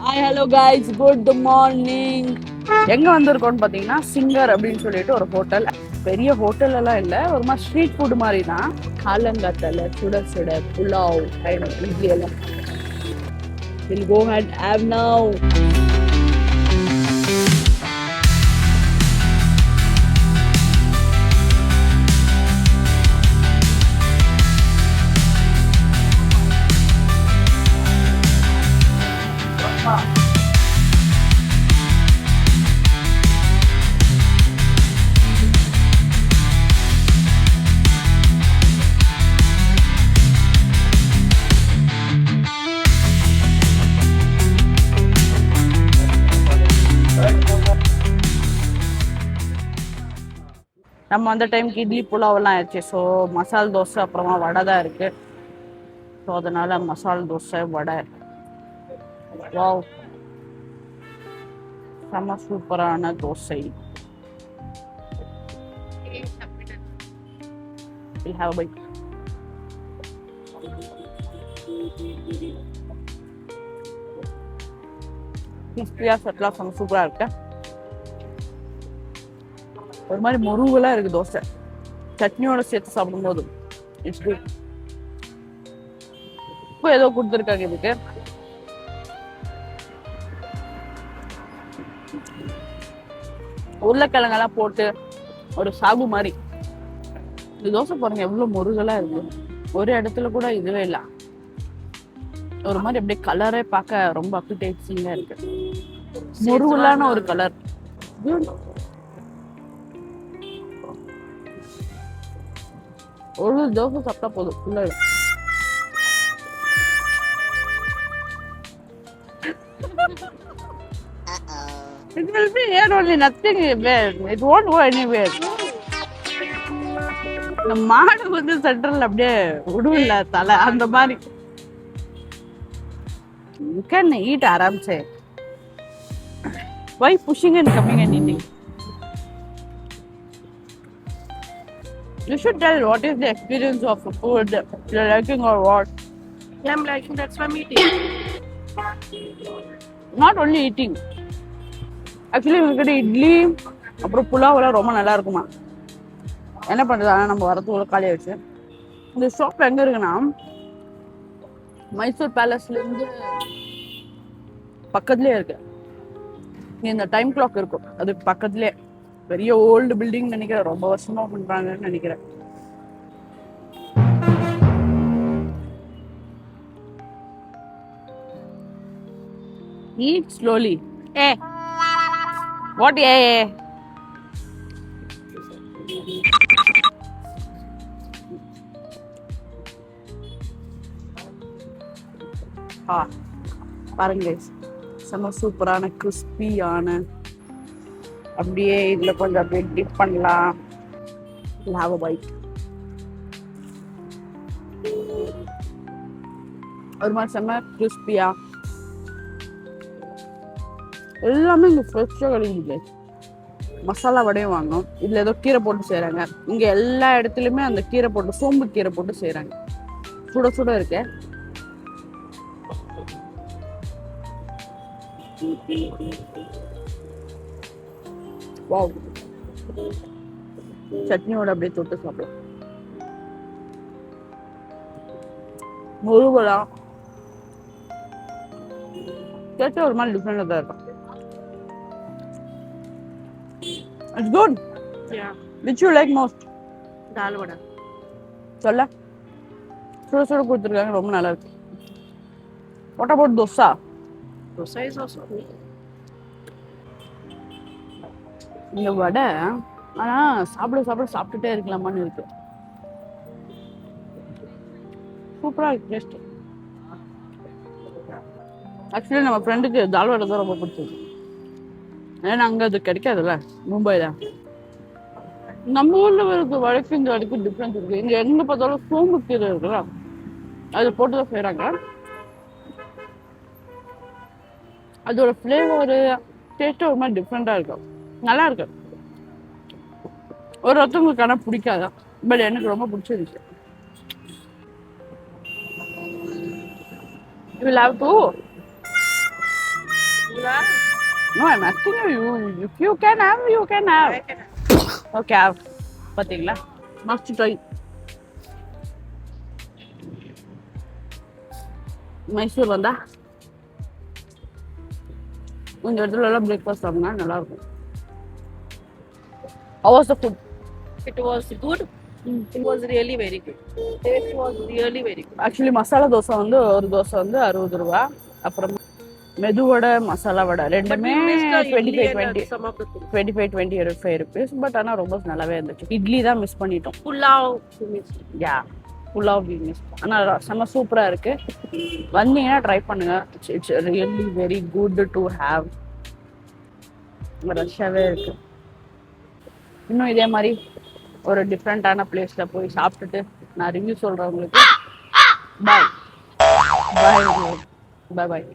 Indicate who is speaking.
Speaker 1: Hi hello guys, good morning. எங்க வந்திருக்கோம்னு பாத்தீங்கன்னா சிங்கர் அப்படின்னு சொல்லிட்டு ஒரு ஹோட்டல். பெரிய ஹோட்டல் எல்லாம் இல்ல, ஒரு மாதிரி ஸ்ட்ரீட் ஃபுட் மாதிரி தான். காலங்காத்தால சுட சுட புலாவ் இட்லி எல்லாம். We'll go and have now. நம்ம அந்த டைமுக்கு இட்லி புலாவெல்லாம் ஆயிடுச்சு. ஸோ மசால் தோசை அப்புறமா வடை தான் இருக்கு. ஸோ அதனால மசால் தோசை வடை. வாவ், செம்ம சூப்பரான dosa. We'll have a bite. கிறிஸ்பியா சட்லாம் செம்ம சூப்பராக இருக்கு. ஒரு மாதிரி முருகலாக இருக்கு தோசை. சட்னியோட சேர்த்து சாப்பிடும்போது இட்ஸ் குட். இப்போ ஏதோ கொடுத்துருக்காங்க இதுக்கு. உருளைக்கிழங்கெல்லாம் போட்டு ஒரு சாகு மாதிரி. இந்த தோசை பாருங்க எவ்வளவு முருகலா இருக்கு. ஒரு இடத்துல கூட இதுவே இல்லை. ஒரு மாதிரி அப்படியே கலரே பார்க்க ரொம்ப அப்பிடைசிங்கா இருக்கு. முருகலான ஒரு கலர். ஒரு தோசை சாப்பிட்டா போதும் ஃபுல்லா. It will be here only, nothing where. It won't go anywhere. இந்த மாடு வந்து சென்ட்ரல் அப்படியே விடுவில்ல தலை அந்த மாதிரி. You can eat ஆராம்சே. Why pushing and coming and eating? You should tell what is the experience of the food you're liking or what.
Speaker 2: Yeah, I'm liking, that's why I'm eating.
Speaker 1: Not only eating. Actually இவங்ககிட்ட இட்லி அப்புறம் புலாவெல்லாம் ரொம்ப நல்லா இருக்குமா. என்ன பண்ணுறது, ஆனால் நம்ம வரத்துக்குள்ள காலியாகிடுச்சு. இந்த ஷாப் எங்கே இருக்குன்னா மைசூர் பேலஸ்லேருந்து பக்கத்துலேயே இருக்கு. இந்த டைம் கிளாக் இருக்கும் அதுக்கு பக்கத்துலேயே. பெரிய ஓல்டு பில்டிங் நினைக்கிறேன், ரொம்ப வருஷமா பண்றாங்கன்னு நினைக்கிறேன். Eat slowly. Hey, what? Hey. பாருங்க செம்ம சூப்பரான கிறிஸ்பியான. அப்படியே இதுல கொஞ்சம் அப்படியே டிப் பண்ணலாம். have a bite. ஒரு மாதிரி செம்ம கிறிஸ்பியா. எல்லாமே இங்க ஃப்ரெஷ்ஷா கிடைக்குது. மசாலா வடையும் வாங்கணும். இதுல ஏதோ கீரை போட்டு செய்யறாங்க. இங்க எல்லா இடத்துலயுமே அந்த கீரை போட்டு, சோம்பு கீரை போட்டு செய்யறாங்க. சுட சுட இருக்கு. வாவ், சட்னியோட அப்படியே தொட்டு சாப்பிடலாம். முருகலா கேட்ட ஒரு மாதிரி டிஃப்ரெண்டா தான் இருக்கும். It's good.
Speaker 2: Yeah.
Speaker 1: Which you like most?
Speaker 2: Dal vada.
Speaker 1: சொல்ல சுட சுட கொடுத்துருக்காங்க, ரொம்ப நல்லா இருக்கு. What about dosa?
Speaker 2: Dosa is also good.
Speaker 1: இந்த வடை ஆனா சாப்பிட்டுட்டே இருக்கலாமான்னு இருக்கு. சூப்பரா இருக்கு டேஸ்ட். ஆக்சுவலி நம்ம ஃப்ரெண்டுக்கு தால் வடை தான் ரொம்ப பிடிச்சிருக்கு. ஏன்னா அங்கே அது கிடைக்காதுல்ல மும்பைல. நம்ம ஊர்ல இருக்க வடைக்கு இந்த வடைக்கு டிஃப்ரென்ஸ் இருக்கு. இங்க எங்க பார்த்தாலும் சோம்பு கீரை இருக்குல்ல, அது போட்டுதான் செய்யறாங்க. அதோட ஃப்ளேவர் டேஸ்ட் ஒரு மாதிரி டிஃப்ரெண்டா இருக்கும். நல்லா இருக்கு. ஒரு ஒருத்தவங்களுக்கு ஆனால் பிடிக்காதான், பட் எனக்கு ரொம்ப பிடிச்சிருக்கு. You will have to
Speaker 2: Yeah.
Speaker 1: No, I'm asking you. If you can have, you can have.
Speaker 2: I can.
Speaker 1: Okay, have. பாத்தீங்களா? Must try. மைசூர் வந்தா இந்த இடத்துல எல்லாம் பிரேக்ஃபாஸ்ட் சாப்பிட்டா நல்லா இருக்கும். How was the food?
Speaker 2: It was good. It was really very good. Taste was really very good.
Speaker 1: Actually masala dosa வந்து ஒரு தோசை வந்து 60 ரூபா. அப்புறம் மெது வடை மசாலா வடை
Speaker 2: But we
Speaker 1: ரெண்டுமே
Speaker 2: missed the idli
Speaker 1: 25
Speaker 2: and
Speaker 1: 20
Speaker 2: some of the things.
Speaker 1: 25 rupees. But ஆனால் ரொம்ப நல்லாவே இருந்துச்சு. இட்லி தான் மிஸ் பண்ணிட்டோம்.
Speaker 2: Pulao we missed.
Speaker 1: Yeah pulao we miss. ஆனால் செம்ம சூப்பராக இருக்கு. வந்தீங்கன்னா ட்ரை பண்ணுங்க. It's really very good to have. ரஷ்யாவே இருக்கு. இன்னும் இதே மாதிரி ஒரு டிஃப்ரெண்ட்டான பிளேஸில் போய் சாப்பிட்டுட்டு நான் ரிவ்யூ சொல்கிறேன் உங்களுக்கு. பாய் பாய் பாய் பாய்.